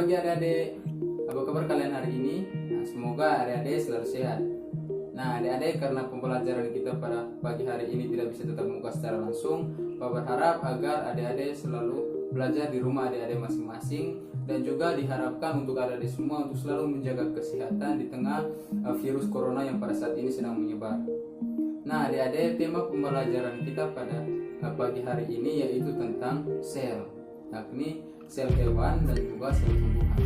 pagi adik-adik, apa kabar kalian hari ini? Nah, semoga adik-adik selalu sehat. Nah adik-adik, karena pembelajaran kita pada pagi hari ini tidak bisa tetap muka secara langsung, Papa berharap agar adik-adik selalu belajar di rumah adik-adik masing-masing, dan juga diharapkan untuk adik-adik semua untuk selalu menjaga kesehatan di tengah virus corona yang pada saat ini sedang menyebar. Nah adik-adik, tema pembelajaran kita pada pagi hari ini yaitu tentang sel, yakni sel hewan dan juga sel tumbuhan.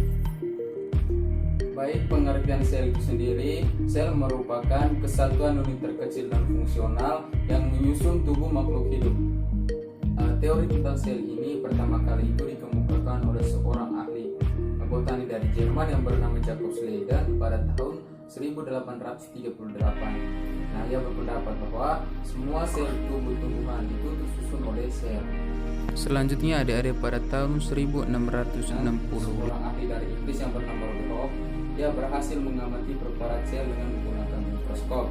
Baik, pengertian sel itu sendiri, sel merupakan kesatuan unit terkecil dan fungsional yang menyusun tubuh makhluk hidup. Teori tentang sel ini pertama kali itu dikemukakan oleh seorang ahli botani dari Jerman yang bernama Jakob Schleiden pada tahun 1838. Nah, ia berpendapat bahwa semua sel tubuh tumbuhan itu tersusun oleh sel. Selanjutnya adik-adik, pada tahun 1660 seorang ahli dari Inggris yang bernama Robert, dia berhasil mengamati preparat sel dengan menggunakan mikroskop.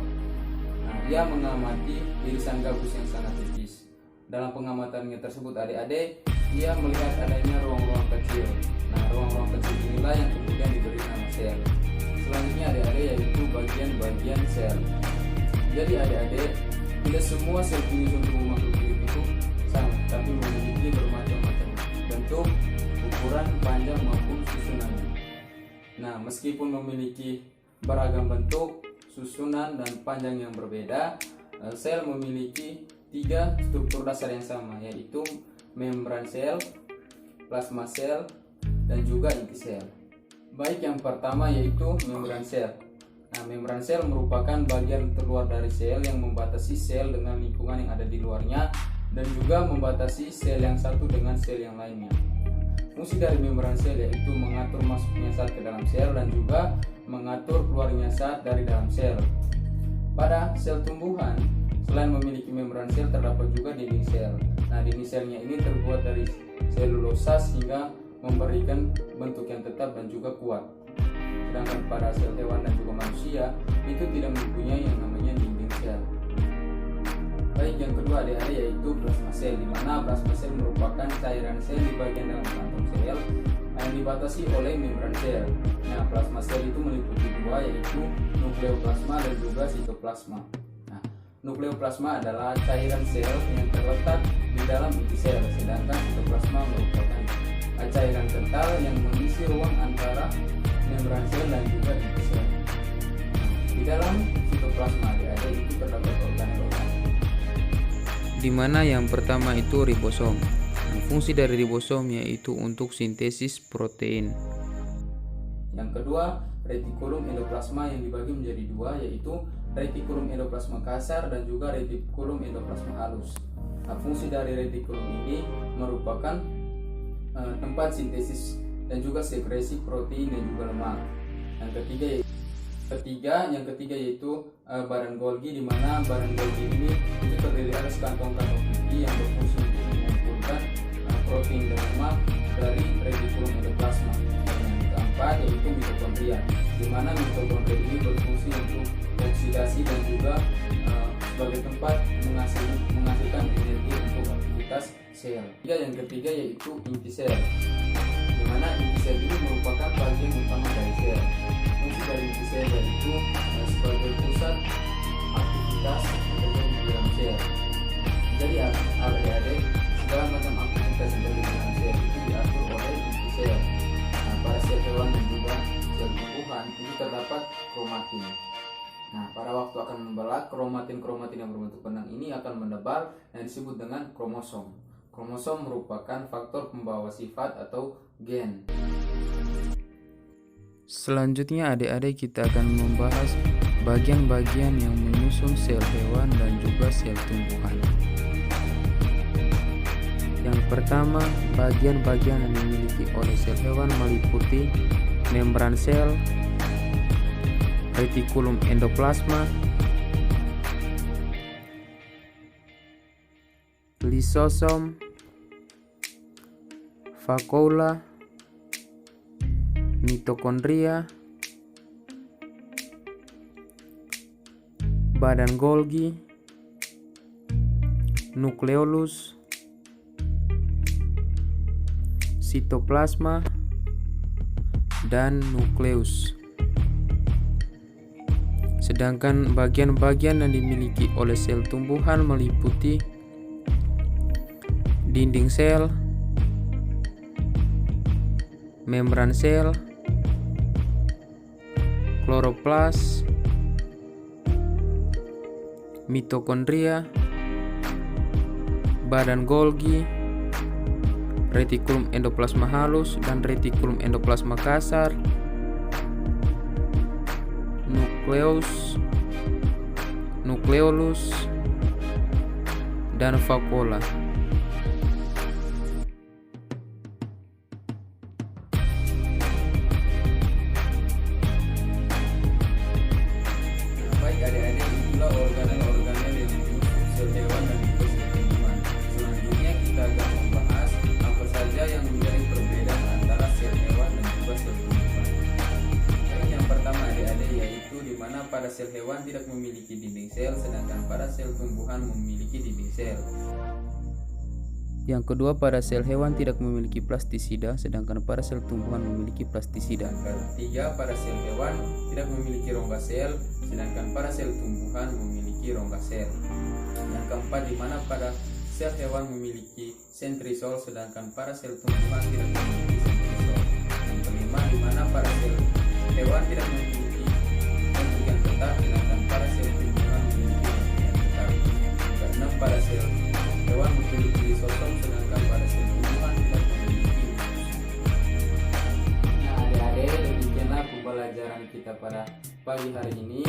Nah, ia mengamati irisan gabus yang sangat tipis. Dalam pengamatannya tersebut adik-adik, ia melihat adanya ruang-ruang kecil. Nah, ruang-ruang kecil inilah yang kemudian diberi nama sel. Selanjutnya adik-adik yaitu bagian-bagian sel. Jadi adik-adik, tidak semua sel penyusun tubuh makhluk hidup itu sama, tapi memiliki bermacam-macam bentuk, ukuran, panjang maupun susunannya. Nah, meskipun memiliki beragam bentuk, susunan, dan panjang yang berbeda, sel memiliki 3 struktur dasar yang sama, yaitu membran sel, plasma sel, dan juga inti sel. Baik, yang pertama yaitu membran sel. Nah, membran sel merupakan bagian terluar dari sel yang membatasi sel dengan lingkungan yang ada di luarnya, dan juga membatasi sel yang satu dengan sel yang lainnya. Fungsi dari membran sel yaitu mengatur masuknya zat ke dalam sel dan juga mengatur keluarnya zat dari dalam sel. Pada sel tumbuhan, selain memiliki membran sel, terdapat juga dinding sel. Nah, dinding selnya ini terbuat dari selulosa sehingga memberikan bentuk yang tetap dan juga kuat. Sedangkan pada sel hewan dan juga manusia itu tidak mempunyai yang namanya dinding sel. Baik, yang kedua adik-adik yaitu plasma sel, di mana plasma sel merupakan cairan sel di bagian dalam kantong sel yang dibatasi oleh membran sel. Nah, plasma sel itu meliputi 2, yaitu nukleoplasma dan juga sitoplasma. Nah, nukleoplasma adalah cairan sel yang terletak di dalam inti sel, sedangkan sitoplasma merupakan cairan kental yang mengisi ruang antara membran sel dan juga inti sel. Di dalam sitoplasma adik-adik itu terdapat organel-organel, di mana yang pertama itu ribosom. Nah, fungsi dari ribosom yaitu untuk sintesis protein. Yang kedua, retikulum endoplasma yang dibagi menjadi 2, yaitu retikulum endoplasma kasar dan juga retikulum endoplasma halus. Nah, fungsi dari retikulum ini merupakan tempat sintesis dan juga sekresi protein dan juga lemak. Yang ketiga yaitu badan Golgi, di mana badan Golgi ini itu terdiri atas kantong-kantong putih yang berfungsi untuk mengumpulkan protein dan lemak dari retikulum endoplasma. Dan yang keempat yaitu mitokondria, di mana mitokondria ini berfungsi untuk oksidasi dan juga sebagai tempat menghasilkan energi untuk aktivitas sel. Yang ketiga yaitu inti sel, di mana inti sel ini merupakan bagian utama dari sel. Fungsi dari inti sel yaitu sebagai pusat aktivitas yang terjadi di dalam sel. Jadi adik-adik, segala macam aktivitas yang terjadi di dalam sel itu diatur oleh inti sel. Nah, pada sel hewan dan juga sel tumbuhan itu terdapat kromatin. Nah, pada waktu akan membelah, kromatin yang berbentuk benang ini akan menebal yang disebut dengan kromosom. Kromosom merupakan faktor pembawa sifat atau gen. Selanjutnya adik-adik, kita akan membahas bagian-bagian yang menyusun sel hewan dan juga sel tumbuhan. Yang pertama, bagian-bagian yang dimiliki oleh sel hewan meliputi membran sel, retikulum endoplasma, lisosom, vakuola, mitokondria, badan Golgi, nukleolus, sitoplasma, dan nukleus. Sedangkan bagian-bagian yang dimiliki oleh sel tumbuhan meliputi dinding sel, membran sel, kloroplas, mitokondria, badan Golgi, retikulum endoplasma halus dan retikulum endoplasma kasar, nukleolus, dan vakuola. Baik adik-adik, itulah organel-organel yang dibentuk sel hewan dan juga sel tumbuhan. Selanjutnya kita akan membahas apa saja yang menjadi perbedaan antara sel hewan dan juga sel tumbuhan. Yang pertama adik-adik yaitu di mana pada sel hewan tidak memiliki dinding sel, sedangkan pada sel tumbuhan memiliki dinding sel. Yang kedua, pada sel hewan tidak memiliki plastisida, sedangkan pada sel tumbuhan memiliki plastisida. Yang ketiga, pada sel hewan tidak memiliki rongga sel, sedangkan pada sel tumbuhan memiliki rongga sel. Yang keempat, di mana pada sel hewan memiliki sentrisol, sedangkan pada sel tumbuhan tidak memiliki sentrisol. Yang kelima, di mana pada sel hewan tidak memiliki bentuk yang tetap, sedangkan pada sel tumbuhan memiliki bentuk yang tetap. Keenam, pada sel hewan memiliki lisosom, sedangkan pada sel tumbuhan tidak memiliki lisosom. Nah adik-adik, demikianlah pembelajaran kita pada pagi hari ini.